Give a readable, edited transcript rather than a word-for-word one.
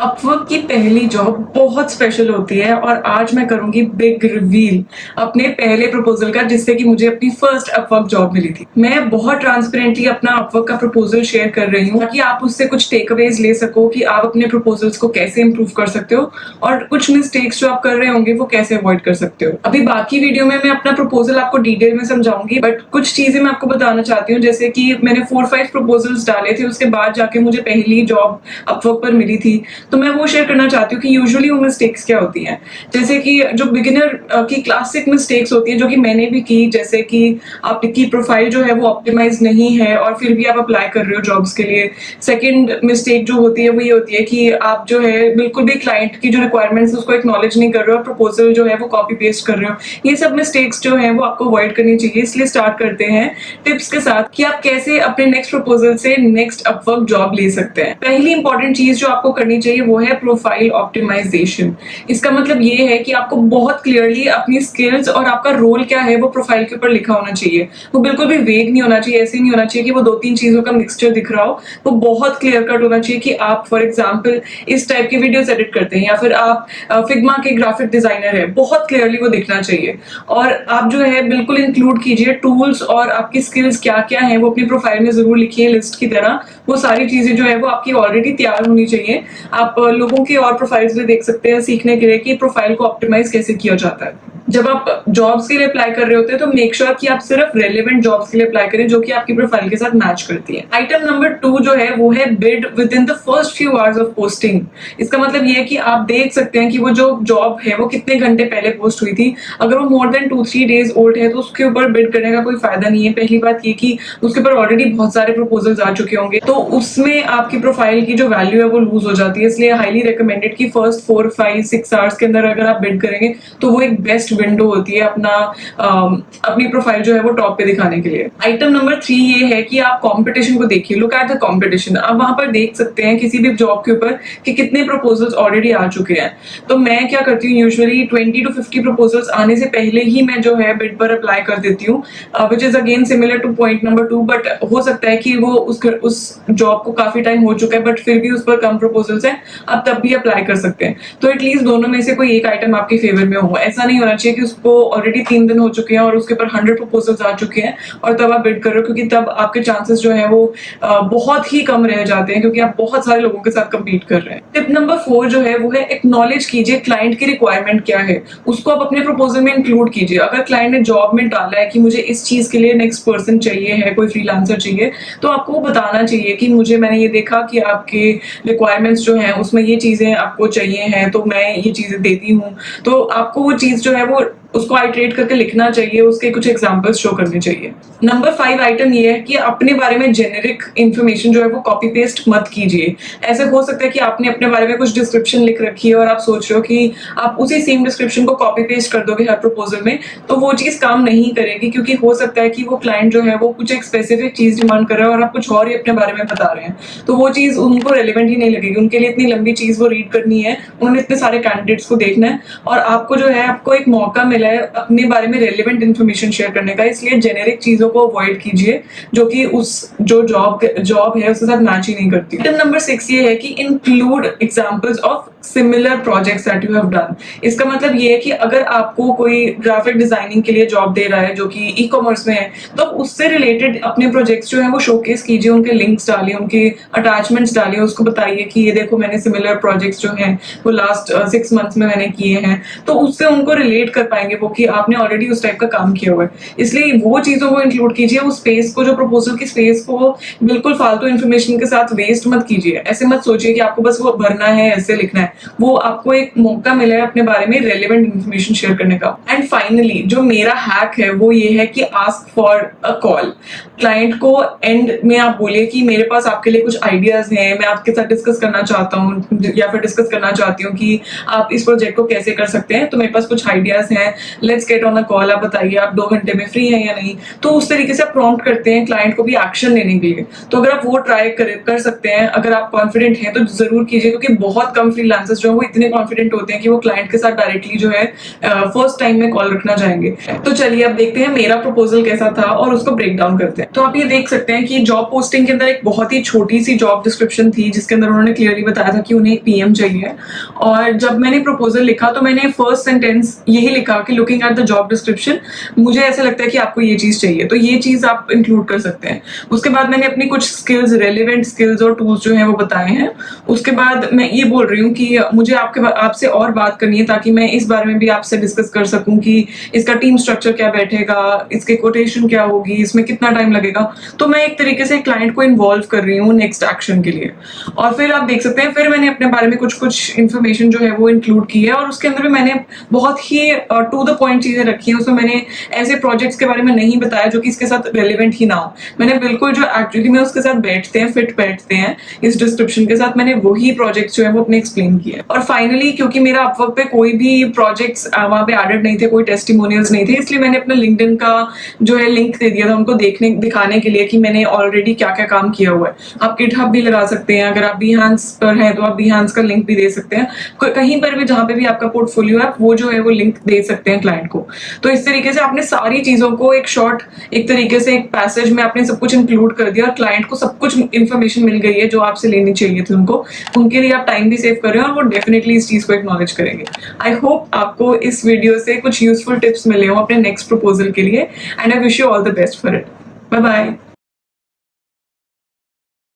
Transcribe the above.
Upwork की पहली job बहुत स्पेशल होती है और आज मैं करूंगी बिग रिवील अपने पहले प्रपोजल का, जिससे कि मुझे अपनी फर्स्ट अपवर्क जॉब मिली थी। मैं बहुत ट्रांसपेरेंटली अपना अपवर्क का प्रपोजल शेयर कर रही हूँ ताकि आप उससे कुछ टेकअवेज ले सको कि आप अपने प्रपोजल्स को कैसे इंप्रूव कर सकते हो और कुछ मिस्टेक्स जो आप कर रहे होंगे वो कैसे अवॉइड कर सकते हो। अभी बाकी वीडियो में मैं अपना प्रपोजल आपको डिटेल में समझाऊंगी, बट कुछ चीजें मैं आपको बताना चाहती हूँ। जैसे कि मैंने 4-5 प्रपोजल्स डाले थे, उसके बाद जाके मुझे पहली जॉब अपवर्क पर मिली थी, तो मैं वो शेयर करना चाहती हूँ कि यूजुअली वो मिस्टेक्स क्या होती हैं। जैसे कि जो बिगिनर की क्लासिक मिस्टेक्स होती हैं जो कि मैंने भी की, जैसे कि आपकी प्रोफाइल जो है वो ऑप्टिमाइज नहीं है और फिर भी आप अप्लाई कर रहे हो जॉब्स के लिए। सेकंड मिस्टेक जो होती है वो ये होती है कि आप जो है बिल्कुल भी क्लाइंट की जो रिक्वायरमेंट्स उसको एक्नॉलेज नहीं कर रहे हो और प्रपोजल जो है वो कॉपी पेस्ट कर रहे हो। ये सब मिस्टेक्स जो है वो आपको अवॉइड करनी चाहिए। इसलिए स्टार्ट करते हैं टिप्स के साथ कि आप कैसे अपने नेक्स्ट प्रपोजल से नेक्स्ट अपवर्क जॉब ले सकते हैं। पहली इंपॉर्टेंट चीज जो आपको करनी चाहिए वो है प्रोफाइल ऑप्टिमाइजेशन। इसका मतलब ये है कि आपको बहुत क्लियरली अपनी स्किल्स और आपका रोल क्या है वो प्रोफाइल के ऊपर लिखा होना चाहिए। वो बिल्कुल भी वेग नहीं होना चाहिए, ऐसे नहीं होना चाहिए कि वो 2-3 चीजों का मिक्सचर दिख रहा हो। वो बहुत क्लियर कट होना चाहिए कि आप फॉर एग्जाम्पल इस टाइप की वीडियोस एडिट करते हैं या फिर आप फिग्मा के ग्राफिक डिजाइनर है, बहुत क्लियरली वो दिखना चाहिए। और आप जो है बिल्कुल इंक्लूड कीजिए टूल्स और आपकी स्किल्स क्या क्या है वो अपनी प्रोफाइल में जरूर लिखिए लिस्ट की तरह। वो सारी चीजें जो है वो आपकी ऑलरेडी तैयार होनी चाहिए। आप लोगों की और प्रोफाइल्स भी देख सकते हैं सीखने के लिए कि प्रोफाइल को ऑप्टिमाइज कैसे किया जाता है। जब आप जॉब्स के लिए अप्लाई कर रहे होते हैं तो मेक श्योर कि आप सिर्फ रेलेवेंट जॉब्स के लिए अप्लाई करें जो कि आपकी प्रोफाइल के साथ मैच करती है। आइटम नंबर 2 जो है वो है bid with in the first few hours of posting. इसका मतलब ये है कि आप देख सकते हैं कि वो जो जॉब है वो कितने घंटे पहले पोस्ट हुई थी। अगर वो मोर देन 2-3 डेज ओल्ड है तो उसके ऊपर बिड करने का कोई फायदा नहीं है। पहली बात ये कि उसके ऊपर ऑलरेडी बहुत सारे प्रपोजल्स आ चुके होंगे, तो उसमें आपकी प्रोफाइल की जो वैल्यू है वो लूज हो जाती है। इसलिए हाईली रिकमेंडेड कि फर्स्ट 4-5-6 आवर्स के अंदर अगर आप बिड करेंगे तो वो एक बेस्ट विंडो होती है अपनी प्रोफाइल जो है वो टॉप पे दिखाने के लिए। आइटम नंबर 3 ये है कि आप कंपटीशन को देखिए। Look at the competition. आप वहां पर देख सकते हैं किसी भी जॉब के ऊपर कि कितने प्रपोजल्स ऑलरेडी आ चुके हैं। तो मैं क्या करती हूँ, यूजुअली 20 to 50 प्रपोजल्स आने से पहले ही मैं जो है बिड पर अप्लाई कर देती हूँ, which is again similar two point number 2। But हो सकता है कि वो उस जॉब को काफी टाइम हो चुका है बट फिर भी उस पर कम प्रपोजल्स हैं, आप तब भी अप्लाई कर सकते हैं। तो एटलीस्ट दोनों में से कोई एक आइटम आपके फेवर में हो। ऐसा नहीं होना चाहिए कि उसको ऑलरेडी 3 दिन हो चुके हैं और उसके ऊपर 100 प्रपोजल्स आ चुके हैं और तब आप बिड कर रहे हो, क्योंकि तब आपके चांसेस जो है वो बहुत ही कम रह जाते हैं क्योंकि आप बहुत सारे लोगों के साथ कम्पीट कर रहे हैं। टिप नंबर 4 जो है वो है एक्नॉलेज कीजिए क्लाइंट की रिक्वायरमेंट क्या है, उसको आप अपने प्रपोजल में इंक्लूड कीजिए। अगर क्लाइंट ने जॉब में डाला है कि मुझे इस चीज के लिए नेक्स्ट पर्सन चाहिए है, कोई फ्रीलांसर चाहिए, तो आपको वो बताना चाहिए कि मैंने ये देखा कि आपके रिक्वायरमेंट्स जो हैं उसमें ये चीजें आपको चाहिए हैं तो मैं ये चीजें देती हूँ। तो आपको वो चीज जो है वो उसको आइटरेट करके लिखना चाहिए, उसके कुछ एग्जांपल्स शो करने चाहिए। नंबर 5 आइटम ये है कि अपने बारे में जेनेरिक इन्फॉर्मेशन जो है वो कॉपी पेस्ट मत कीजिए। ऐसे हो सकता है कि आपने अपने बारे में कुछ डिस्क्रिप्शन लिख रखी है और आप सोच रहे हो कि आप उसी सेम डिस्क्रिप्शन को कॉपी पेस्ट कर दोगे हर प्रपोजल में, तो वो चीज काम नहीं करेगी, क्योंकि हो सकता है कि वो क्लाइंट जो है वो कुछ एक स्पेसिफिक चीज डिमांड कर रहा है और आप कुछ और ही अपने बारे में बता रहे हैं, तो वो चीज उनको रेलिवेंट ही नहीं लगेगी। उनके लिए इतनी लंबी चीज वो रीड करनी है, उन्होंने इतने सारे कैंडिडेट्स को देखना है और आपको जो है आपको एक मौका मिला है अपने बारे में रेलेवेंट इन्फॉर्मेशन शेयर करने का। इसलिए जेनेरिक चीजों को अवॉइड कीजिए जो कि उस जो जॉब है उसके साथ मैच ही नहीं करती। टिप नंबर 6 ये है कि include examples of similar projects that you have done. इसका मतलब ये है कि अगर आपको कोई ग्राफिक डिजाइनिंग के लिए जॉब दे रहा है जो कि ई कॉमर्स में है, तो उससे रिलेटेड अपने प्रोजेक्ट्स जो है वो शोकेस कीजिए, उनके लिंक्स डालिए, उनके अटैचमेंट्स डालिए, उसको बताइए कि ये देखो मैंने सिमिलर प्रोजेक्ट्स जो हैं वो लास्ट 6 मंथ्स में मैंने किए हैं। तो उससे उनको रिलेट कर पाएंगे वो कि आपने ऑलरेडी उस टाइप का काम किया हुआ है। इसलिए वो चीजों को इंक्लूड कीजिए। उस स्पेस को, जो प्रपोजल की स्पेस को बिल्कुल फालतू इन्फॉर्मेशन के साथ वेस्ट मत कीजिए। ऐसे मत सोचिए कि आपको बस वो भरना है, ऐसे लिखना है। वो आपको एक मौका मिला है अपने बारे में रेलेवेंट इन्फॉर्मेशन शेयर करने का। एंड फाइनली जो मेरा हैक है वो ये है कि ask for a call. Client को एंड में आप बोलिए कि मेरे पास आपके लिए कुछ आइडियाज हैं, मैं आपके साथ डिस्कस करना चाहता हूँ या फिर डिस्कस करना चाहती हूँ कि आप इस प्रोजेक्ट को कैसे कर सकते हैं, तो मेरे पास कुछ आइडियाज हैं, let's get on a call, आप बताइए आप 2 घंटे में फ्री हैं या नहीं। तो उस तरीके से आप प्रॉम्प्ट करते हैं क्लाइंट को भी एक्शन लेने के लिए। तो अगर आप वो ट्राई कर सकते हैं, अगर आप कॉन्फिडेंट हैं तो जरूर कीजिए, क्योंकि बहुत कम फ्रीलांसर्स जो है वो इतने कॉन्फिडेंट होते हैं कि वो क्लाइंट के साथ डायरेक्टली जो है फर्स्ट टाइम में कॉल रखना चाहेंगे। तो चलिए अब देखते हैं मेरा प्रपोजल कैसा था और उसको ब्रेक डाउन करते हैं। तो आप ये देख सकते हैं कि जॉब पोस्टिंग के अंदर एक बहुत ही छोटी सी जॉब डिस्क्रिप्शन थी, जिसके अंदर उन्होंने क्लियरली बताया था कि उन्हें एक पीएम चाहिए। और जब मैंने प्रपोजल लिखा तो मैंने फर्स्ट सेंटेंस यही लिखा कि looking at the job description, मुझे ऐसा लगता है कि आपको ये चीज चाहिए, तो ये चीज आप इंक्लूड कर सकते हैं। उसके बाद मैंने अपनी कुछ स्किल्स, रेलिवेंट स्किल्स और टूल्स जो है वो बताए हैं। उसके बाद मैं ये बोल रही हूँ कि मुझे आपसे और बात करनी है, ताकि मैं इस बारे में भी आपसे डिस्कस कर सकूं कि इसका टीम स्ट्रक्चर क्या बैठेगा, इसके कोटेशन क्या होगी, इसमें कितना टाइम लगेगा। तो मैं एक तरीके से क्लाइंट को इन्वॉल्व कर रही हूँ नेक्स्ट एक्शन के लिए। और फिर आप देख सकते हैं, फिर मैंने अपने बारे में कुछ इन्फॉर्मेशन जो है वो इंक्लूड की है, और उसके अंदर भी मैंने बहुत ही टू द पॉइंट चीजें रखी हैं। उसमें मैंने ऐसे प्रोजेक्ट्स के बारे में नहीं बताया जो कि इसके साथ रेलिवेंट ही ना हो। मैंने बिल्कुल जो एक्चुअली में उसके साथ बैठते हैं, फिट बैठते हैं इस डिस्क्रिप्शन के साथ, मैंने वही प्रोजेक्ट्स जो है वो अपने एक्सप्लेन किए। और फाइनली क्योंकि मेरा अपवर्क पे कोई भी प्रोजेक्ट्स वहां पे एडेड नहीं थे, कोई टेस्टिमोनियल्स नहीं थे, इसलिए मैंने अपना लिंक्डइन का जो है लिंक दे दिया था उनको दिखाने के लिए कि मैंने ऑलरेडी क्या क्या काम किया हुआ है। आप गिटहब भी लगा सकते हैं, अगर आप Behance पर हैं तो आप Behance का लिंक भी दे सकते हैं। कहीं पर भी जहां पे भी आपका पोर्टफोलियो है वो जो है वो लिंक दे सकते हैं क्लाइंट को। तो इस तरीके से आपने सारी चीजों को एक शॉर्ट, एक तरीके से एक पैसेज में आपने सब कुछ इंक्लूड कर दिया, और क्लाइंट को सब कुछ इन्फॉर्मेशन मिल गई है जो आपसे लेनी चाहिए थी उनको। उनके लिए आप टाइम भी सेव कर रहे हो और वो डेफिनेटली इस चीज को एक्नॉलेज करेंगे। आई होप आपको इस वीडियो से कुछ यूजफुल टिप्स मिले हो अपने नेक्स्ट प्रपोजल के लिए, and I wish you all the best for it. Bye bye.